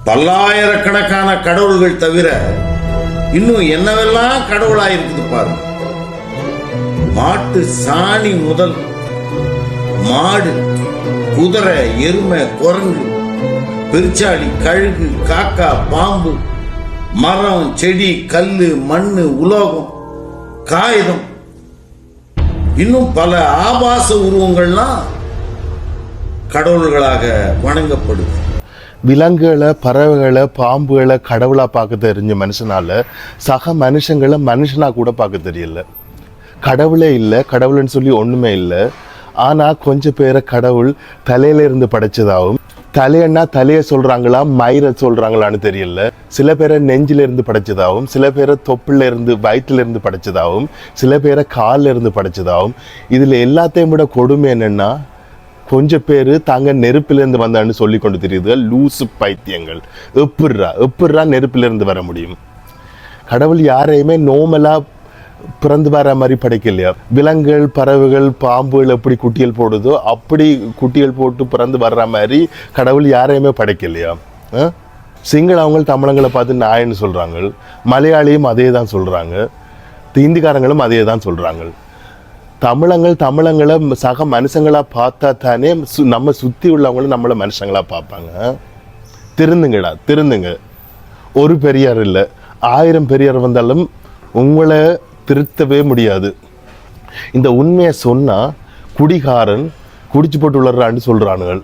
பல்லாயிரக்கணக்கான கடவுள்கள் தவிர இன்னும் என்னவெல்லாம் கடவுளாயிருக்குது பாருங்க. மாட்டு சாணி முதல் மாடு, குதிரை, எருமை, குரங்கு, பெருச்சாளி, கழுகு, காக்கா, பாம்பு, மரம், செடி, கல்லு, மண்ணு, உலோகம், காகிதம், இன்னும் பல ஆபாச உருவங்கள்லாம் கடவுள்களாக வணங்கப்படுது. விலங்குகளை, பறவைகளை, பாம்புகளை கடவுளாக பார்க்க தெரிஞ்ச மனுஷனால சக மனுஷங்களை மனுஷனா கூட பார்க்க தெரியல. கடவுளே இல்லை, கடவுள்னு சொல்லி ஒன்றுமே இல்லை. ஆனால் கொஞ்சம் பேரை கடவுள் தலையில இருந்து படைச்சதாகவும், தலையன்னா தலையை சொல்கிறாங்களா மயிரை சொல்கிறாங்களான்னு தெரியல. சில பேரை நெஞ்சில இருந்து படைச்சதாகவும், சில பேரை தொப்புல இருந்து வயிற்றுல இருந்து படைச்சதாகவும், சில பேரை காலில் இருந்து படைச்சதாகவும். இதில் எல்லாத்தையும் விட கொடுமை என்னென்னா, கொஞ்சம் பேர் தாங்க நெருப்பிலேருந்து வந்தான்னு சொல்லி கொண்டு தெரியுது. லூசு பைத்தியங்கள். எப்பட்றா நெருப்பிலேருந்து வர முடியும்? கடவுள் யாரையுமே நோமலாக பிறந்து வர மாதிரி படைக்கலையா? விலங்குகள், பறவைகள், பாம்புகள் எப்படி குட்டிகள் போடுதோ அப்படி குட்டிகள் போட்டு பிறந்து வர்ற மாதிரி கடவுள் யாரையுமே படைக்கலையா? சிங்களவங்க தமிழங்களை பார்த்து நாயன்னு சொல்கிறாங்க, மலையாளியும் அதே தான் சொல்கிறாங்க, ஹிந்திக்காரங்களும் அதே தான் சொல்கிறாங்க. தமிழங்களை சக மனுஷங்களாக பார்த்தா தானே நம்ம சுற்றி உள்ளவங்களும் நம்மளை மனுஷங்களாக பார்ப்பாங்க. திருந்துங்க. ஒரு பெரியார் இல்லை, 1000 பெரியார் வந்தாலும் உங்களை திருத்தவே முடியாது. இந்த உண்மையை சொன்னால் குடிகாரன் குடிச்சு போட்டு உள்ளறான்னு சொல்கிறானுங்கள்.